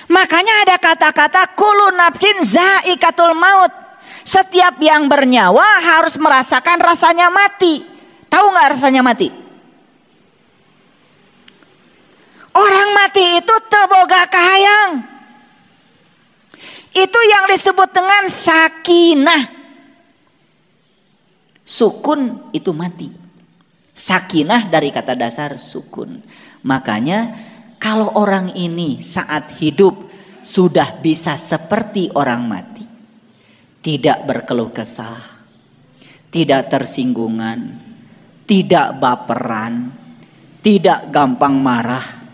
Makanya ada kata-kata kullu nafsin za'iqatul maut. Setiap yang bernyawa harus merasakan rasanya mati. Tahu nggak rasanya mati? Orang mati itu teu boga kahayang. Itu yang disebut dengan sakinah. Sukun itu mati. Sakinah dari kata dasar sukun. Makanya kalau orang ini saat hidup sudah bisa seperti orang mati, tidak berkeluh kesah, tidak tersinggungan, tidak baperan, tidak gampang marah,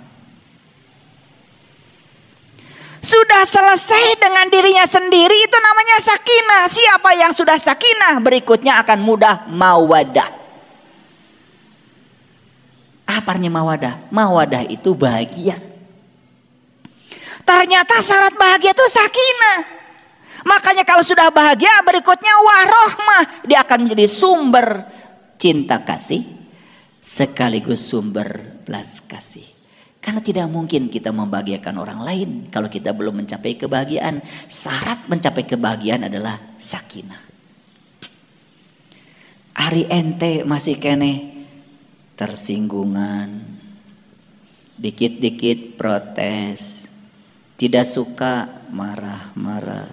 sudah selesai dengan dirinya sendiri, itu namanya sakinah. Siapa yang sudah sakinah berikutnya akan mudah mawadah. Apa artinya mawadah? Mawadah itu bahagia. Ternyata syarat bahagia itu sakinah. Makanya kalau sudah bahagia berikutnya warohmah. Dia akan menjadi sumber cinta kasih sekaligus sumber belas kasih. Karena tidak mungkin kita membahagiakan orang lain kalau kita belum mencapai kebahagiaan. Syarat mencapai kebahagiaan adalah sakinah. Ari ente masih kene tersinggungan, dikit-dikit protes, tidak suka marah-marah.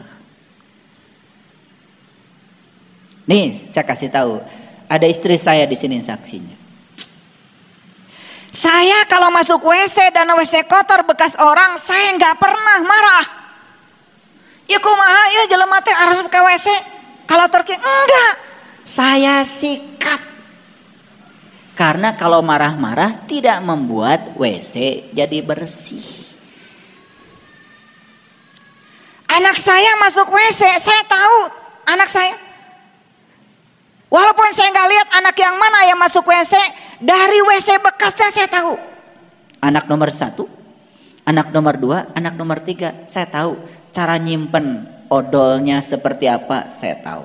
Nih saya kasih tahu, ada istri saya di sini saksinya. Saya kalau masuk WC dan WC kotor bekas orang, saya nggak pernah marah. Ya kumaha ya jelema teh harus ke WC. Kalau terki enggak, saya sikat. Karena kalau marah-marah tidak membuat WC jadi bersih. Anak saya masuk WC, saya tahu anak saya. Walaupun saya nggak lihat anak yang mana yang masuk WC, dari WC bekasnya saya tahu. Anak nomor 1, anak nomor 2, anak nomor 3, saya tahu. Cara nyimpen odolnya seperti apa, saya tahu.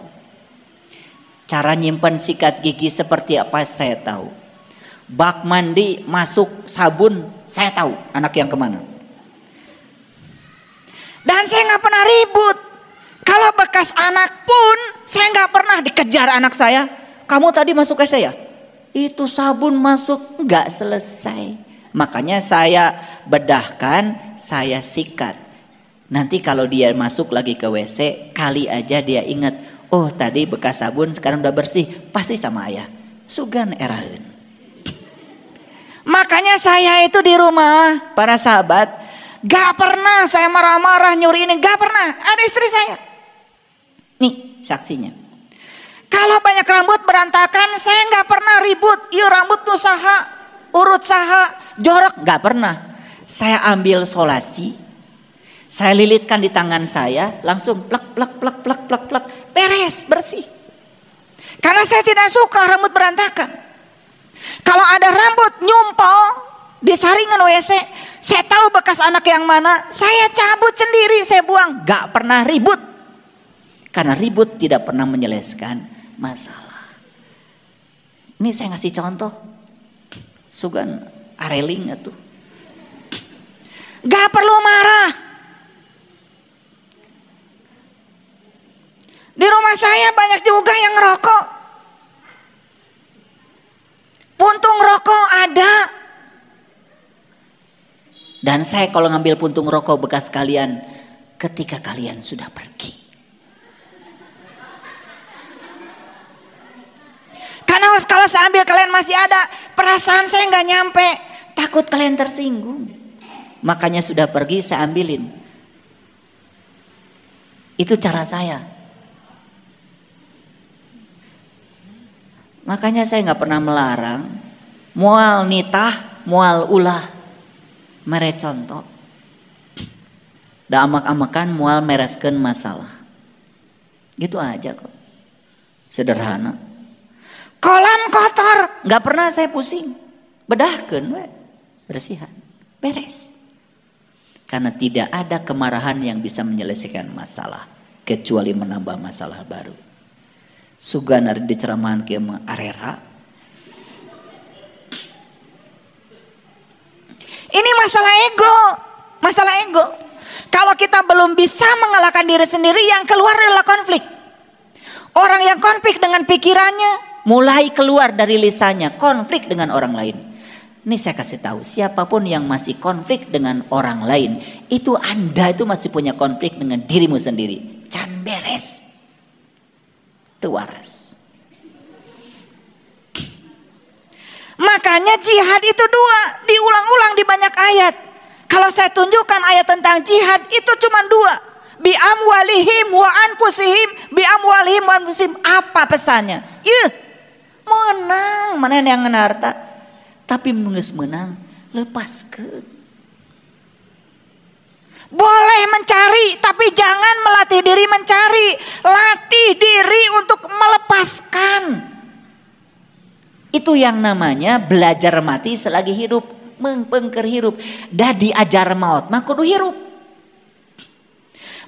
Cara nyimpen sikat gigi seperti apa, saya tahu. Bak mandi masuk sabun, saya tahu anak yang kemana. Dan saya nggak pernah ribut. Kalau bekas anak pun saya nggak pernah dikejar anak saya. Kamu tadi masuk WC ya? Itu sabun masuk nggak selesai. Makanya saya bedahkan, saya sikat. Nanti kalau dia masuk lagi ke WC, kali aja dia ingat, oh tadi bekas sabun sekarang udah bersih, pasti sama ayah. Sugan eraheun. Makanya saya itu di rumah, para sahabat, gak pernah saya marah-marah nyuri ini, gak pernah. Ada istri saya. Nih saksinya. Kalau banyak rambut berantakan, saya gak pernah ribut. Iya rambut tuh saha, urut saha, jorok, gak pernah. Saya ambil solasi, saya lilitkan di tangan saya, langsung plak plak plak plak plak plak, beres, bersih. Karena saya tidak suka rambut berantakan. Kalau ada rambut nyumpal di saringan WC, saya tahu bekas anak yang mana, saya cabut sendiri, saya buang. Gak pernah ribut. Karena ribut tidak pernah menyelesaikan masalah. Ini saya ngasih contoh. Sugan areling itu. Gak perlu marah. Di rumah saya banyak juga yang ngerokok. Puntung rokok ada. Dan saya kalau ngambil puntung rokok bekas kalian ketika kalian sudah pergi. Karena kalau saya ambil kalian masih ada, perasaan saya nggak nyampe, takut kalian tersinggung. Makanya sudah pergi saya ambilin. Itu cara saya. Makanya saya nggak pernah melarang, mual nitah, mual ulah, mere contoh. Da amak-amakan mual mereskeun masalah. Gitu aja kok. Sederhana. Kolam kotor, nggak pernah saya pusing. Bedahkeun we, bersihan, beres. Karena tidak ada kemarahan yang bisa menyelesaikan masalah kecuali menambah masalah baru. Sugan ada di ceramahan kieu mah arera. Ini masalah ego, masalah ego. Kalau kita belum bisa mengalahkan diri sendiri, yang keluar adalah konflik. Orang yang konflik dengan pikirannya, mulai keluar dari lisannya konflik dengan orang lain. Ini saya kasih tahu, siapapun yang masih konflik dengan orang lain, itu Anda itu masih punya konflik dengan dirimu sendiri. Can beres. Itu waras. Makanya jihad itu dua, diulang-ulang di banyak ayat. Kalau saya tunjukkan ayat tentang jihad, itu cuma dua. Bi amwalihim wa anfusihim, bi amwalihim wa anfusihim. Apa pesannya? Menang, mana yang harta. Tapi menang, lepaskan. Boleh mencari, tapi jangan melatih diri mencari. Latih diri untuk melepaskan. Itu yang namanya belajar mati selagi hidup, mengpengker hirup. Dan diajar maut mah kudu hirup.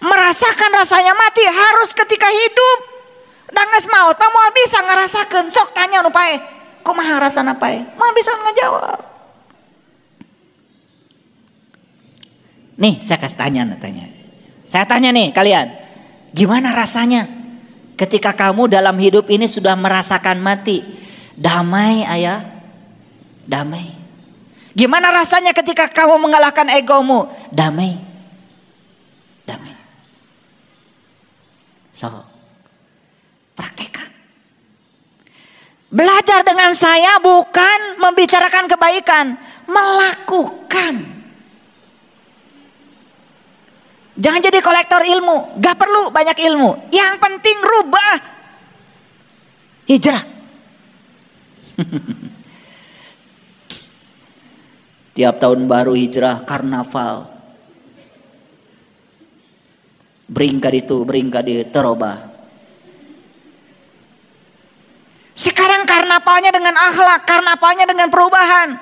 Merasakan rasanya mati harus ketika hidup. Danges maut mah moal bisa ngerasakan. Sok tanya nu pae, kumaha rasana pae? Moal bisa ngejawab. Nih saya kasih tanya. Saya tanya nih kalian, gimana rasanya ketika kamu dalam hidup ini sudah merasakan mati? Damai ayah, damai. Gimana rasanya ketika kamu mengalahkan egomu? Damai, damai. So, praktekkan. Belajar dengan saya bukan membicarakan kebaikan, melakukan. Jangan jadi kolektor ilmu, gak perlu banyak ilmu. Yang penting rubah, hijrah. Tiap tahun baru hijrah, karnaval, beringkat itu, beringkat di terobah. Sekarang karnavalnya dengan akhlak, karnavalnya dengan perubahan.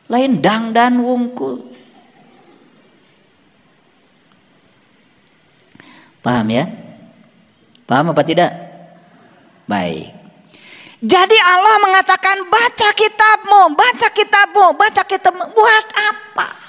Lain dang dan wungkul. Paham ya? Paham apa tidak? Baik. Jadi Allah mengatakan baca kitabmu, baca kitabmu, baca kitabmu. Buat apa?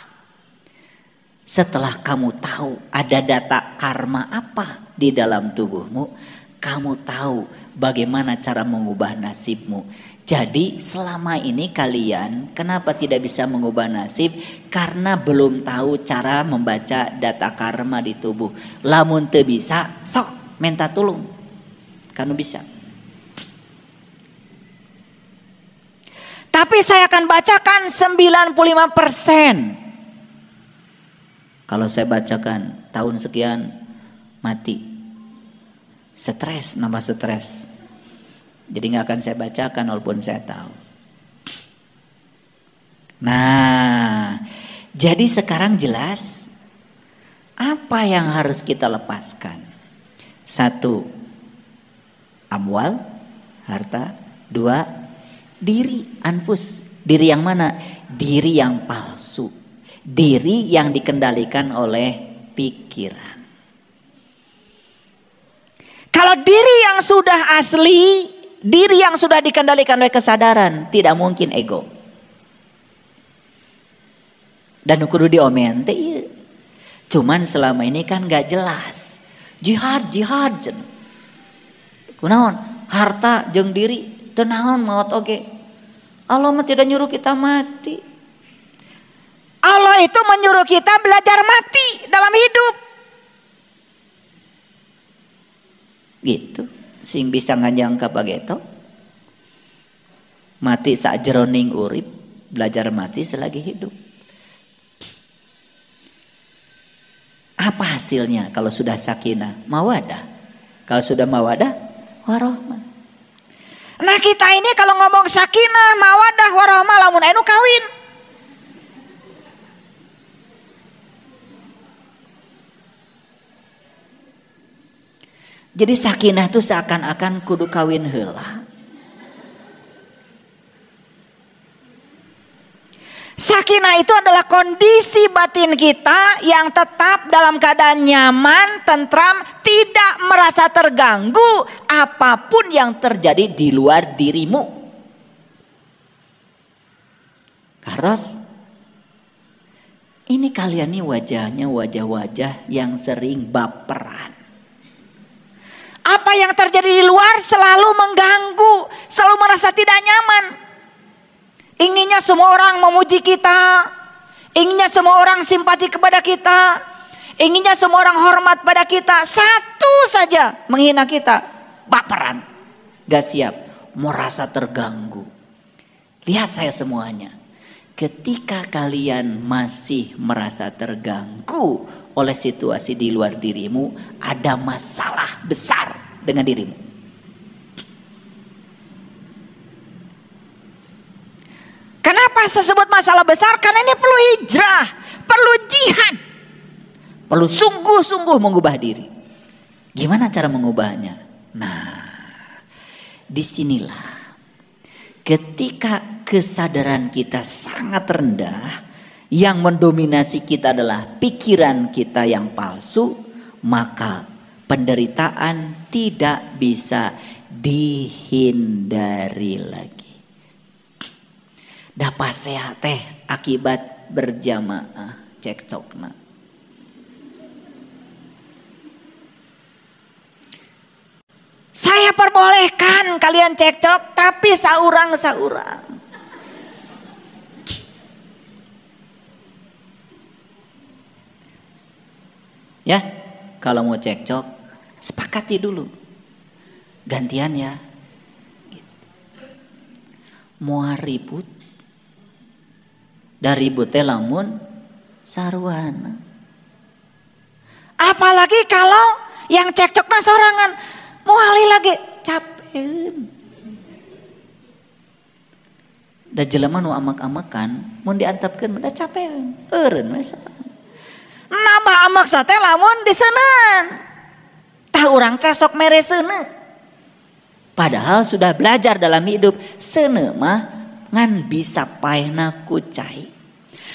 Setelah kamu tahu ada data karma apa di dalam tubuhmu, kamu tahu bagaimana cara mengubah nasibmu. Jadi selama ini kalian kenapa tidak bisa mengubah nasib? Karena belum tahu cara membaca data karma di tubuh. Lamun teu bisa, sok minta tolong. Kanu bisa. Tapi saya akan bacakan 95%. Kalau saya bacakan tahun sekian mati. Stres, nambah stres. Jadi gak akan saya bacakan walaupun saya tahu. Nah, jadi sekarang jelas apa yang harus kita lepaskan. 1, amwal, harta. 2, diri, anfus. Diri yang mana? Diri yang palsu. Diri yang dikendalikan oleh pikiran. Kalau diri yang sudah asli, diri yang sudah dikendalikan oleh kesadaran, tidak mungkin ego. Dan kudu diomen teh ieu. Cuman selama ini kan gak jelas. Jihad. Kunaon? Harta jeung diri teu naon maot oge. Allah mah tidak nyuruh kita mati. Allah itu menyuruh kita belajar mati dalam hidup. Gitu. Sing bisa ngajangka bageto. Mati sakjeroning urip, belajar mati selagi hidup. Apa hasilnya kalau sudah sakinah? Mawadah. Kalau sudah mawadah, warahmah. Nah kita ini kalau ngomong sakinah, mawadah, warahmah, lamun anu kawin. Jadi sakinah itu seakan-akan kudu kawin heula. Sakinah itu adalah kondisi batin kita yang tetap dalam keadaan nyaman, tentram, tidak merasa terganggu apapun yang terjadi di luar dirimu. Karos, Ini kalian nih wajahnya wajah-wajah yang sering baperan. Apa yang terjadi di luar selalu mengganggu, selalu merasa tidak nyaman. Inginnya semua orang memuji kita, inginnya semua orang simpati kepada kita, inginnya semua orang hormat pada kita. Satu saja menghina kita, baperan, gak siap, merasa terganggu. Lihat saya semuanya. Ketika kalian masih merasa terganggu oleh situasi di luar dirimu, ada masalah besar dengan dirimu. Kenapa saya sebut masalah besar? Karena ini perlu hijrah, perlu jihad, perlu sungguh-sungguh mengubah diri. Gimana cara mengubahnya? Nah, disinilah ketika kesadaran kita sangat rendah, yang mendominasi kita adalah pikiran kita yang palsu, maka penderitaan tidak bisa dihindari lagi. Dapat sehat teh akibat berjamaah cekcokna. Saya perbolehkan kalian cekcok, tapi saurang-saurang. Ya, kalau mau cekcok, sepakati dulu. Gantian ya. Mau ribut, dari ributnya lamun sarwana. Apalagi kalau yang cekcoknya sorangan, mau ali lagi capek. Da jelema nu amak-amakan, mun diantapkeun da capek. Eureun we sareng. Nambah amak sate lamun diseuneun. Tah urang teh sok mere seuneu. Padahal sudah belajar dalam hidup, seuneu mah ngan bisa paehna ku cai.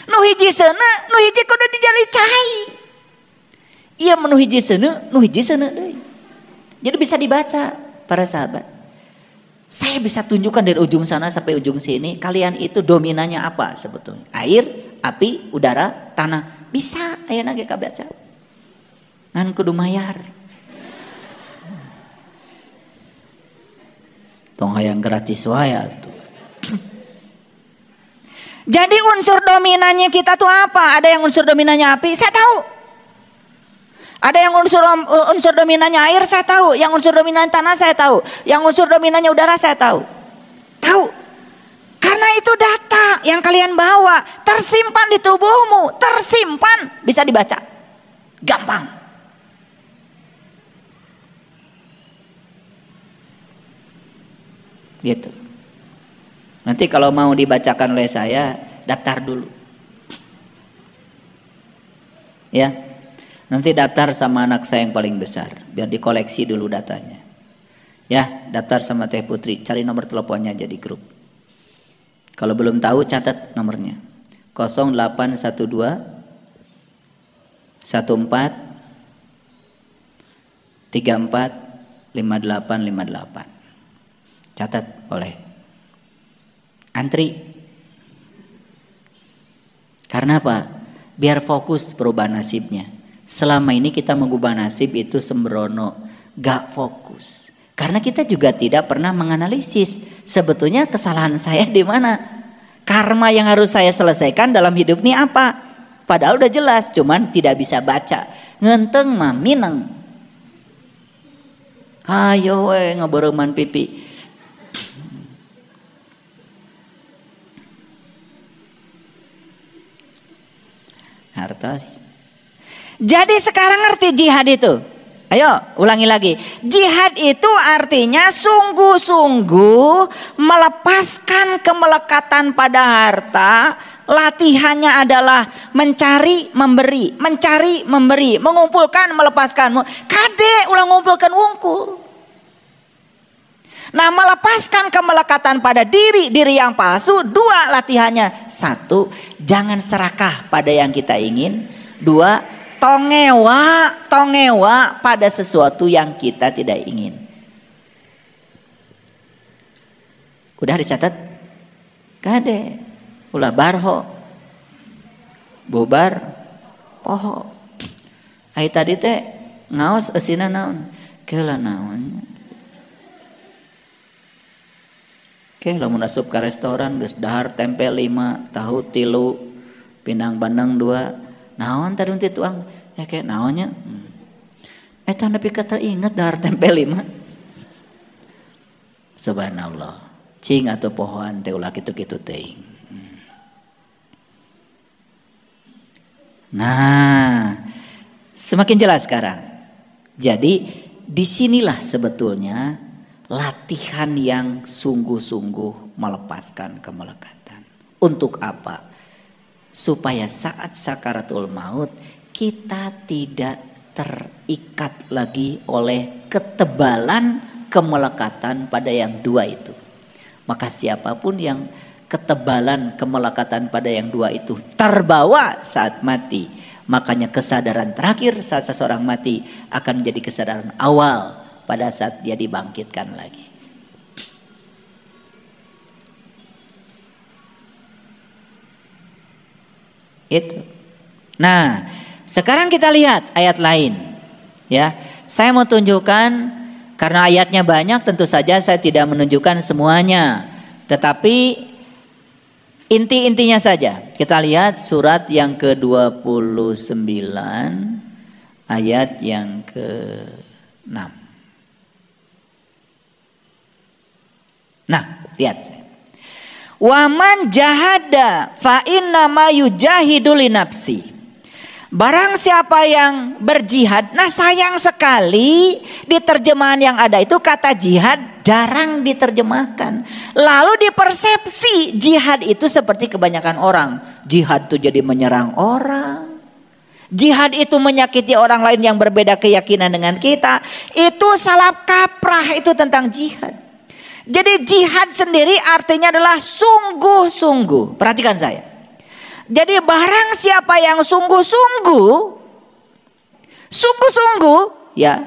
Nu hiji seuneu, nu hiji kudu dijali cai. Ieu nu hiji seuneu, nu hiji seuneu deui. Jadi bisa dibaca para sahabat. Saya bisa tunjukkan dari ujung sana sampai ujung sini, kalian itu dominannya apa sebetulnya? Air, api, udara, tanah. Bisa ayeuna ge kabaca. Ngan kudu mayar. Tong hayang gratis wae atuh. Jadi unsur dominannya kita tuh apa? Ada yang unsur dominannya api, saya tahu. Ada yang unsur dominannya air, saya tahu. Yang unsur dominan tanah, saya tahu. Yang unsur dominannya udara, saya tahu. Tahu. Karena itu data yang kalian bawa, tersimpan di tubuhmu, tersimpan, bisa dibaca. Gampang. Gitu. Nanti kalau mau dibacakan oleh saya, daftar dulu. Ya. Nanti daftar sama anak saya yang paling besar, biar dikoleksi dulu datanya. Ya, daftar sama Teh Putri, cari nomor teleponnya aja di grup. Kalau belum tahu catat nomornya. 0812 14 34 5858. Catat boleh. Antri. Karena apa? Biar fokus perubahan nasibnya. Selama ini kita mengubah nasib itu sembrono, gak fokus. Karena kita juga tidak pernah menganalisis sebetulnya kesalahan saya di mana. Karma yang harus saya selesaikan dalam hidup ini apa? Padahal udah jelas, cuman tidak bisa baca. Ngenteng mah mineng. Ayo we ngabeureuman pipi. Hartos. Jadi sekarang ngerti jihad itu? Ayo ulangi lagi. Jihad itu artinya sungguh-sungguh melepaskan kemelekatan pada harta. Latihannya adalah mencari, memberi, mencari, memberi, mengumpulkan, melepaskan. Kade ulang ngumpulkan wungkul. Nah, melepaskan kemelekatan pada diri yang palsu. Dua latihannya. Satu, jangan serakah pada yang kita ingin. Dua, tongewa pada sesuatu yang kita tidak ingin. Udah dicatat? Kade, ulah barho. bubar poho. Ai tadi teh ngaos eusina naon? Keula naon? Ke lamun asup ka restoran geus dahar tempe 5, tahu 3, pindang bandeng 2. Naon tadi ti tuang? Ya ke naonnya? Eta nepi ka teu inget dahar tempe 5. Subhanallah. Cing atau pohoan teh ulah kitu-kitu teuing. Nah, semakin jelas sekarang. Jadi disinilah sebetulnya latihan yang sungguh-sungguh melepaskan kemelekatan. Untuk apa? Supaya saat sakaratul maut kita tidak terikat lagi oleh ketebalan kemelekatan pada yang dua itu. Maka siapapun yang ketebalan kemelekatan pada yang dua itu terbawa saat mati, makanya kesadaran terakhir saat seseorang mati akan menjadi kesadaran awal pada saat dia dibangkitkan lagi. Itu. Nah, sekarang kita lihat ayat lain. Ya, saya mau tunjukkan. Karena ayatnya banyak, tentu saja saya tidak menunjukkan semuanya. Tetapi inti-intinya saja. Kita lihat surat yang ke-29 ayat yang ke-6. Nah, lihat saya. Waman jahada fa inna ma yujahidu li nafsi. Barang siapa yang berjihad, nah sayang sekali di terjemahan yang ada itu kata jihad jarang diterjemahkan. Lalu dipersepsi jihad itu seperti kebanyakan orang. Jihad itu jadi menyerang orang. Jihad itu menyakiti orang lain yang berbeda keyakinan dengan kita. Itu salah kaprah itu tentang jihad. Jadi jihad sendiri artinya adalah sungguh-sungguh. Perhatikan saya. Jadi barang siapa yang sungguh-sungguh ya,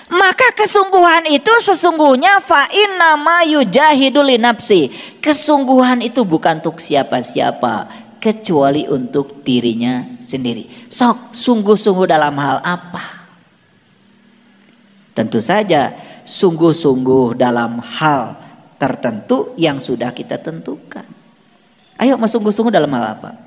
maka kesungguhan itu sesungguhnya fa inna ma yujahidu li nafsi. Kesungguhan itu bukan untuk siapa-siapa kecuali untuk dirinya sendiri. Sok sungguh-sungguh dalam hal apa? Tentu saja sungguh-sungguh dalam hal tertentu yang sudah kita tentukan. Ayo mau sungguh-sungguh dalam hal apa?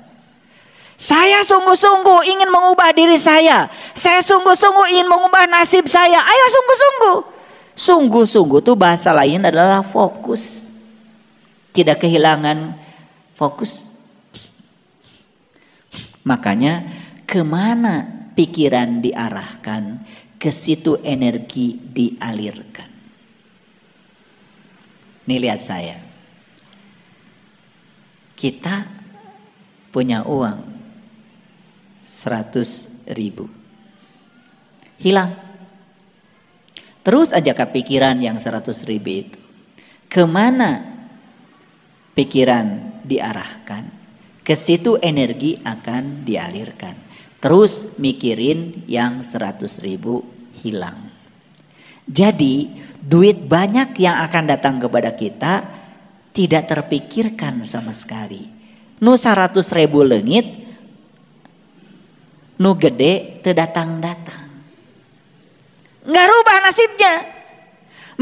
Saya sungguh-sungguh ingin mengubah diri saya. Saya sungguh-sungguh ingin mengubah nasib saya. Ayo sungguh-sungguh. Sungguh-sungguh itu bahasa lain adalah fokus. Tidak kehilangan fokus. Makanya kemana pikiran diarahkan, ke situ energi dialirkan. Nih lihat saya. Kita punya uang 100.000, hilang. Terus aja kepikiran yang 100.000 itu. Kemana pikiran diarahkan, ke situ energi akan dialirkan. Terus mikirin yang 100.000 hilang. Jadi duit banyak yang akan datang kepada kita tidak terpikirkan sama sekali. Nu 100.000 leungit, nu gede teu datang-datang. Nggak rubah nasibnya.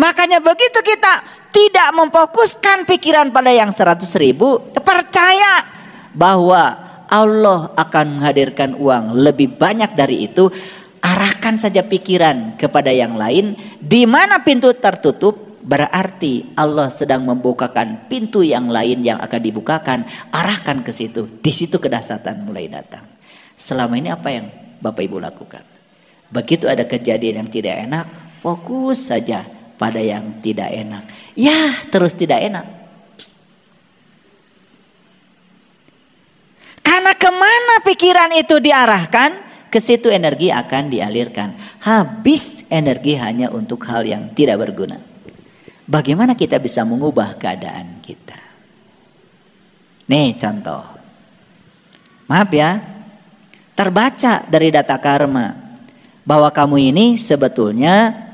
Makanya begitu kita tidak memfokuskan pikiran pada yang 100.000, percaya bahwa Allah akan menghadirkan uang lebih banyak dari itu. Arahkan saja pikiran kepada yang lain. Di mana pintu tertutup, berarti Allah sedang membukakan pintu yang lain yang akan dibukakan. Arahkan ke situ. Di situ kedahsyatan mulai datang. Selama ini apa yang Bapak Ibu lakukan? Begitu ada kejadian yang tidak enak, fokus saja pada yang tidak enak. Ya, terus tidak enak. Karena kemana pikiran itu diarahkan, ke situ energi akan dialirkan. Habis energi hanya untuk hal yang tidak berguna. Bagaimana kita bisa mengubah keadaan kita? Nih contoh. Maaf ya. Terbaca dari data karma bahwa kamu ini sebetulnya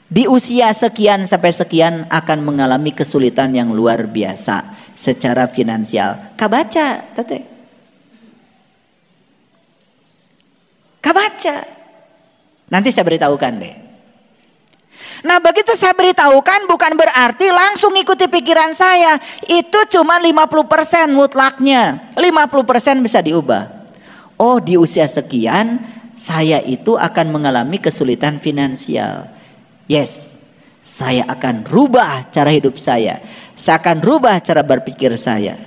di usia sekian sampai sekian akan mengalami kesulitan yang luar biasa secara finansial. Kabaca, tete. baca. Nanti saya beritahukan deh. Nah begitu saya beritahukan bukan berarti langsung ikuti pikiran saya. Itu cuma 50% mutlaknya. 50% bisa diubah. Oh di usia sekian saya itu akan mengalami kesulitan finansial. Yes, saya akan rubah cara hidup saya. Saya akan rubah cara berpikir saya.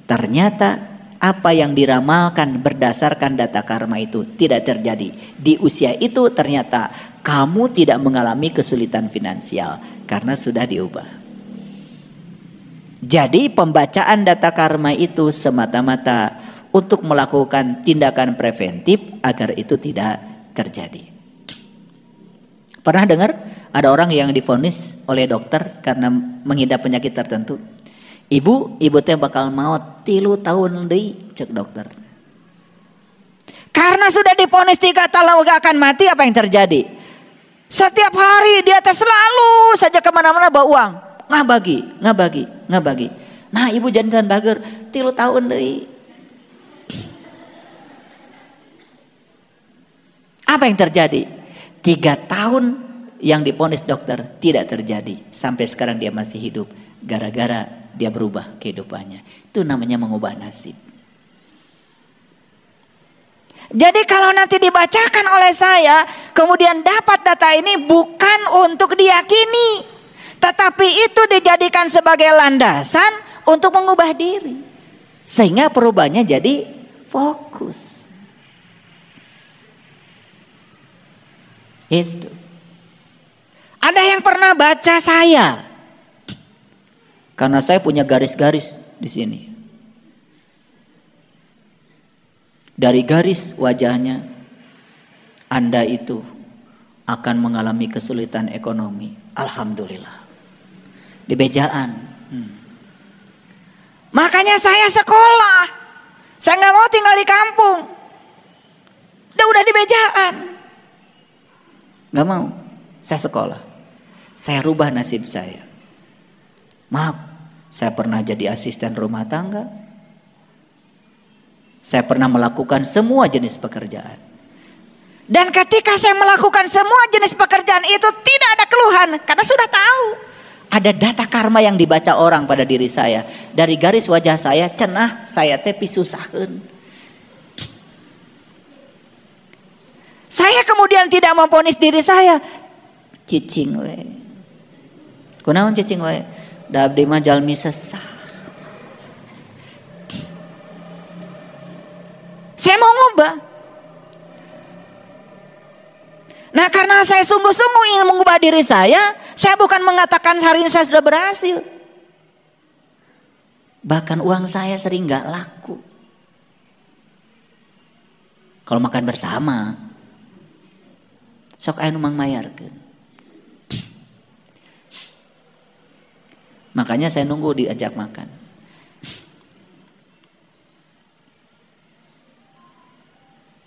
Ternyata apa yang diramalkan berdasarkan data karma itu tidak terjadi. Di usia itu ternyata kamu tidak mengalami kesulitan finansial karena sudah diubah. Jadi pembacaan data karma itu semata-mata untuk melakukan tindakan preventif agar itu tidak terjadi. Pernah dengar ada orang yang divonis oleh dokter karena mengidap penyakit tertentu? Ibu teh bakal maut 3 tahun deui cek dokter. Karena sudah divonis 3 tahun gak akan mati, apa yang terjadi? Setiap hari dia teh selalu saja kemana-mana bawa uang, nggak bagi. Nah ibu jantan bager 3 tahun deui. Apa yang terjadi? 3 tahun yang divonis dokter tidak terjadi. Sampai sekarang dia masih hidup. Gara-gara dia berubah kehidupannya. Itu namanya mengubah nasib. Jadi kalau nanti dibacakan oleh saya, kemudian dapat data ini bukan untuk diyakini, tetapi itu dijadikan sebagai landasan untuk mengubah diri. Sehingga perubahannya jadi fokus. Itu. Ada yang pernah baca saya? Karena saya punya garis-garis di sini. Dari garis wajahnya, Anda itu akan mengalami kesulitan ekonomi. Alhamdulillah. Di bejaan. Makanya saya sekolah. Saya nggak mau tinggal di kampung. Udah di bejaan. Nggak mau. Saya sekolah. Saya rubah nasib saya. Maaf. Saya pernah jadi asisten rumah tangga. Saya pernah melakukan semua jenis pekerjaan. Dan ketika saya melakukan semua jenis pekerjaan itu tidak ada keluhan. Karena sudah tahu. Ada data karma yang dibaca orang pada diri saya. Dari garis wajah saya, cenah saya teh pisusaheun. Saya kemudian tidak memvonis diri saya. Cicing we. Kunaon cicing we? Da abdi mah jalmi sesah. Saya mau ngubah. Nah karena saya sungguh-sungguh ingin mengubah diri saya bukan mengatakan hari ini saya sudah berhasil. Bahkan uang saya sering gak laku. Kalau makan bersama, sok aya nu mangmayarkeun. Makanya saya nunggu diajak makan.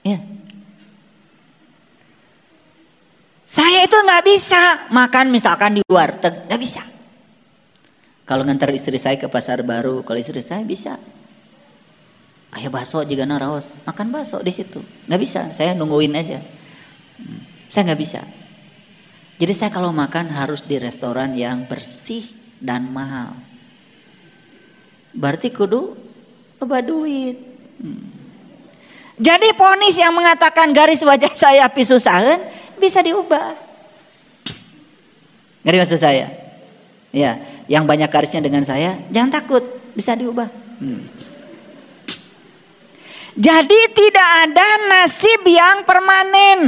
Ya. Saya itu nggak bisa makan misalkan di warteg, nggak bisa. Kalau ngantar istri saya ke pasar baru, kalau istri saya bisa. Ayah bakso juga naraos, makan bakso di situ, nggak bisa. Saya nungguin aja. Saya nggak bisa. Jadi saya kalau makan harus di restoran yang bersih dan mahal. Berarti kudu loba duit. Jadi vonis yang mengatakan garis wajah saya pisusaheun bisa diubah. Ngerti maksud saya? Ya, yang banyak garisnya dengan saya jangan takut, bisa diubah. Jadi tidak ada nasib yang permanen.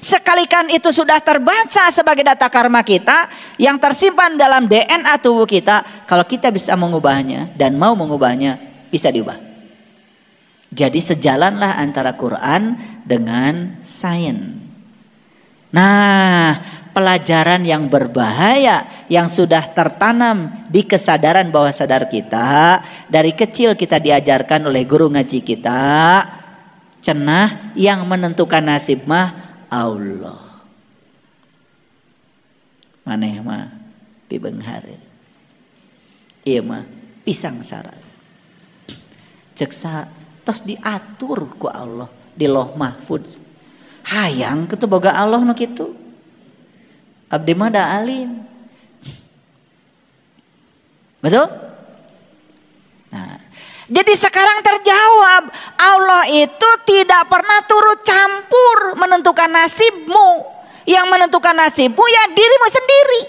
Sekalikan itu sudah terbaca sebagai data karma kita yang tersimpan dalam DNA tubuh kita, kalau kita bisa mengubahnya dan mau mengubahnya, bisa diubah. Jadi sejalanlah antara Quran dengan sains. Nah, pelajaran yang berbahaya yang sudah tertanam di kesadaran bawah sadar kita, dari kecil kita diajarkan oleh guru ngaji kita, cenah yang menentukan nasib mah Allah. Maneh mah pibeunghar. Ieu mah pisang sara. Ceksa tos diatur ku Allah di Lauh Mahfuz. Hayang kitu boga Allah nu kitu. Abdi mah da alim. Betul? Nah, jadi sekarang terjawab, Allah itu tidak pernah turut campur menentukan nasibmu. Yang menentukan nasibmu ya dirimu sendiri.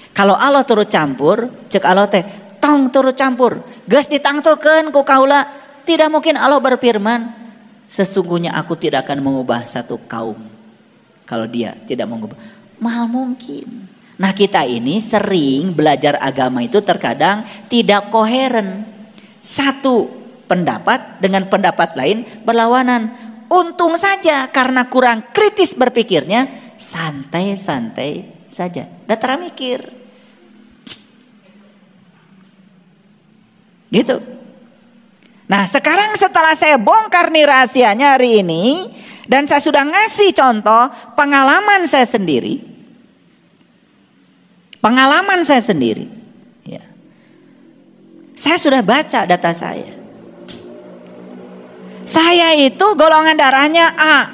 Kalau Allah turut campur, cek Allah teh, tong turut campur, geus ditangtukeun ku kaula, tidak mungkin Allah berfirman, sesungguhnya aku tidak akan mengubah satu kaum. Kalau dia tidak mengubah, mahal mungkin. Nah kita ini sering belajar agama itu terkadang tidak koheren. Satu pendapat dengan pendapat lain berlawanan. Untung saja karena kurang kritis berpikirnya, santai-santai saja. Gak terlalu mikir. Gitu. Nah sekarang setelah saya bongkar nih rahasianya hari ini, dan saya sudah ngasih contoh pengalaman saya sendiri. Pengalaman saya sendiri. Ya. Saya sudah baca data saya. Saya itu golongan darahnya A.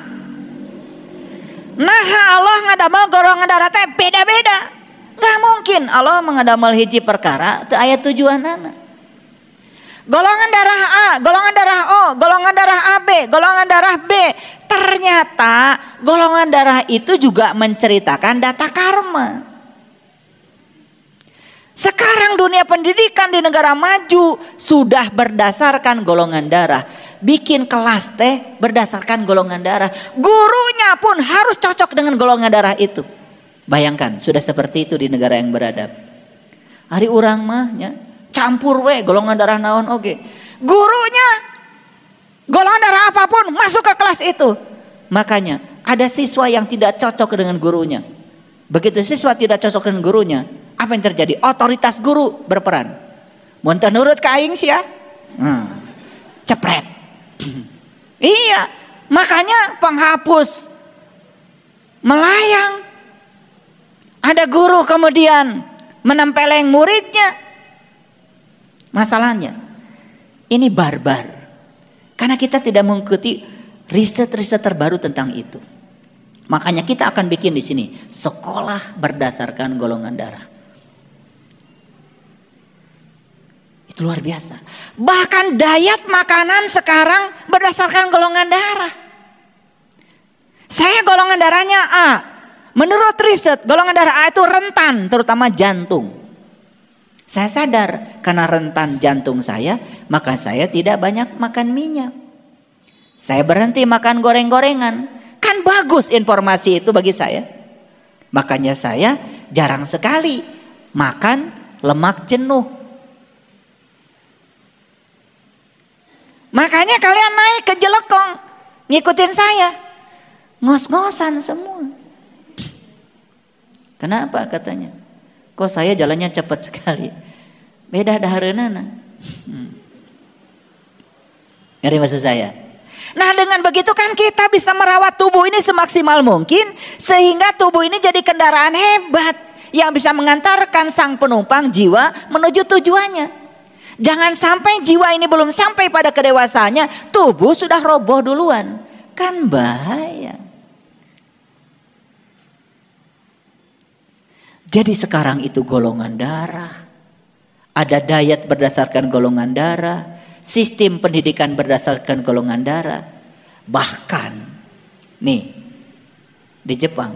Nah Allah ngadamel golongan darah teh beda-beda. Gak mungkin Allah mengadamel hiji perkara teu aya tujuanana. Golongan darah A, golongan darah O, golongan darah AB, golongan darah B. Ternyata golongan darah itu juga menceritakan data karma. Sekarang dunia pendidikan di negara maju sudah berdasarkan golongan darah. Bikin kelas teh berdasarkan golongan darah. Gurunya pun harus cocok dengan golongan darah itu. Bayangkan sudah seperti itu di negara yang beradab. Hari urang mah nya campur we golongan darah naon oge. Gurunya golongan darah apapun masuk ke kelas itu. Makanya ada siswa yang tidak cocok dengan gurunya. Begitu siswa tidak cocok dengan gurunya, apa yang terjadi? Otoritas guru berperan. Mun teu nurut ka aing sia, cepret. Iya, makanya penghapus melayang. Ada guru kemudian menempeleng muridnya. Masalahnya, ini barbar. Karena kita tidak mengikuti riset-riset terbaru tentang itu. Makanya kita akan bikin di sini sekolah berdasarkan golongan darah. Itu luar biasa. Bahkan diet makanan sekarang berdasarkan golongan darah. Saya golongan darahnya A. Menurut riset golongan darah A itu rentan, terutama jantung. Saya sadar karena rentan jantung saya, maka saya tidak banyak makan minyak. Saya berhenti makan goreng-gorengan. Kan bagus informasi itu bagi saya. Makanya saya jarang sekali makan lemak jenuh. Makanya kalian naik ke Jelekong, ngikutin saya. Ngos-ngosan semua. Kenapa katanya? Kok saya jalannya cepat sekali. Beda dahareunana. Ngerti maksud saya? Nah dengan begitu kan kita bisa merawat tubuh ini semaksimal mungkin. Sehingga tubuh ini jadi kendaraan hebat. Yang bisa mengantarkan sang penumpang jiwa menuju tujuannya. Jangan sampai jiwa ini belum sampai pada kedewasaannya, tubuh sudah roboh duluan. Kan bahaya. Jadi sekarang itu golongan darah. Ada diet berdasarkan golongan darah. Sistem pendidikan berdasarkan golongan darah. Bahkan nih di Jepang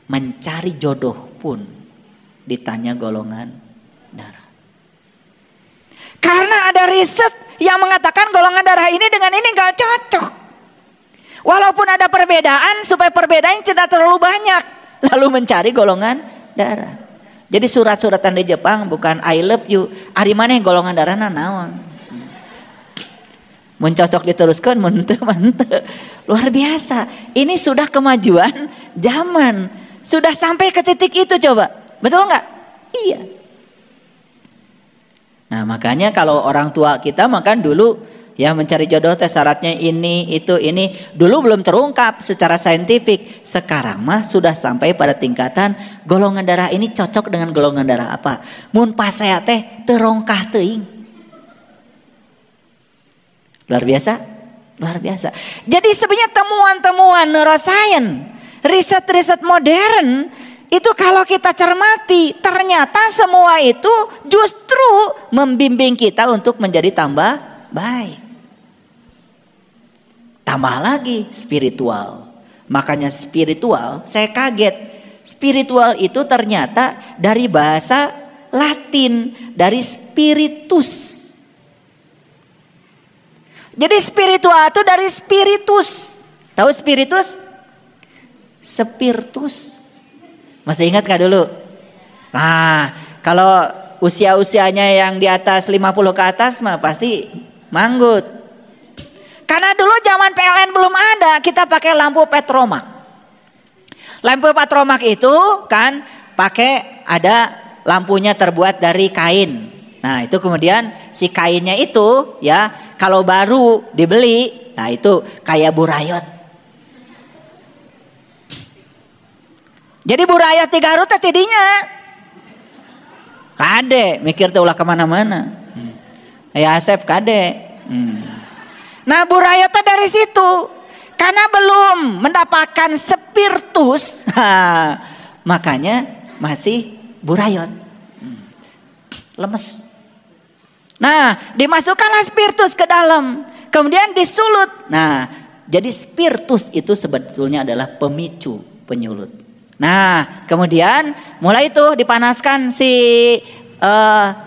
mencari jodoh pun ditanya golongan darah. Karena ada riset yang mengatakan golongan darah ini dengan ini gak cocok. Walaupun ada perbedaan, supaya perbedaan tidak terlalu banyak, lalu mencari golongan darah. Jadi surat-suratan di Jepang bukan I love you, ari maneh golongan darahna naon. Mun cocok diteruskan, mun teu manteu. Luar biasa. Ini sudah kemajuan zaman. Sudah sampai ke titik itu coba. Betul enggak? Iya. Nah, makanya kalau orang tua kita makan dulu ya mencari jodoh teh syaratnya ini, itu, ini. Dulu belum terungkap secara saintifik. Sekarang mah sudah sampai pada tingkatan golongan darah ini cocok dengan golongan darah apa. Mun pas saya teh terongkah teuing. Luar biasa. Luar biasa. Jadi sebenarnya temuan-temuan neuroscience, riset-riset modern itu kalau kita cermati, ternyata semua itu justru membimbing kita untuk menjadi tambah baik. Tambah lagi spiritual. Makanya spiritual, saya kaget. Spiritual itu ternyata dari bahasa Latin, dari spiritus. Jadi spiritual itu dari spiritus. Tahu spiritus? Spiritus. Masih ingat gak dulu? Nah, kalau usia-usianya yang di atas 50 ke atas mah pasti manggut. Karena dulu zaman PLN belum ada, kita pakai lampu petromak. Lampu petromak itu kan pakai ada lampunya terbuat dari kain. Nah, itu kemudian si kainnya itu ya kalau baru dibeli, nah itu kayak burayot. Jadi burayot di Garut tidinya kade, mikir tuh ulah kemana-mana. Ya Asep kade. Nah burayot dari situ, karena belum mendapatkan spiritus, makanya masih burayot, lemes. Nah dimasukkanlah spiritus ke dalam, kemudian disulut. Nah jadi spiritus itu sebetulnya adalah pemicu penyulut. Nah kemudian mulai itu dipanaskan si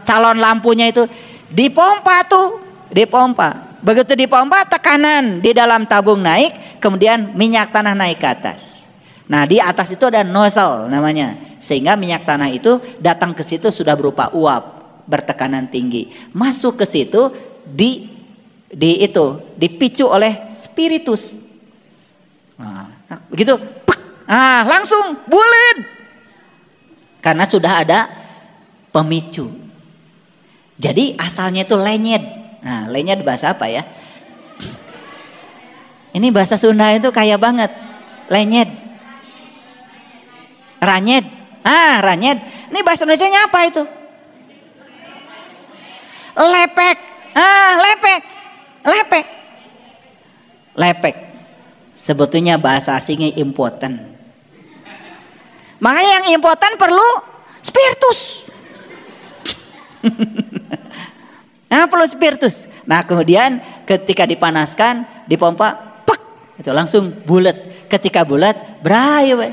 calon lampunya itu, dipompa tuh, dipompa. Begitu dipompa tekanan di dalam tabung naik, kemudian minyak tanah naik ke atas. Nah di atas itu ada nozzle namanya, sehingga minyak tanah itu datang ke situ sudah berupa uap bertekanan tinggi, masuk ke situ dipicu oleh spiritus. Nah, begitu, langsung bulet, karena sudah ada pemicu. Jadi asalnya itu lenyed. Nah, lenyed bahasa apa ya? Ini bahasa Sunda itu kaya banget. Lenyed, ranyed. Ranyed. Ini bahasa Indonesianya apa itu? Lepek. Lepek. Lepek. Lepek. Sebetulnya bahasa asingnya impoten. Makanya yang impoten perlu spiritus. Nah perlu spiritus. Nah kemudian ketika dipanaskan, dipompa, itu langsung bulat. Ketika bulat, berayu.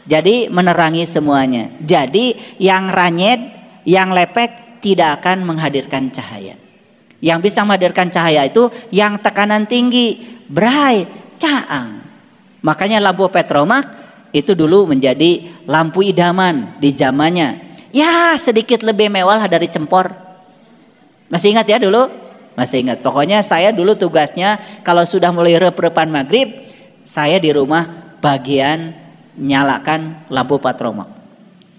Jadi menerangi semuanya. Jadi yang ranyed, yang lepek tidak akan menghadirkan cahaya. Yang bisa menghadirkan cahaya itu yang tekanan tinggi, brai, caang. Makanya lampu petromak itu dulu menjadi lampu idaman di zamannya. Ya sedikit lebih mewah dari cempor. Masih ingat ya dulu? Masih ingat. Pokoknya saya dulu tugasnya kalau sudah mulai rep-repan maghrib, saya di rumah bagian nyalakan lampu petromak.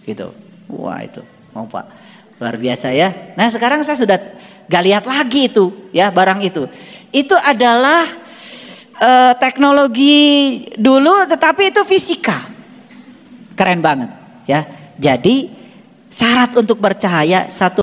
Gitu. Wah itu, mau Pak. Luar biasa ya. Nah sekarang saya sudah gak lihat lagi itu ya barang itu. Itu adalah teknologi dulu, tetapi itu fisika. Keren banget ya. Jadi syarat untuk bercahaya satu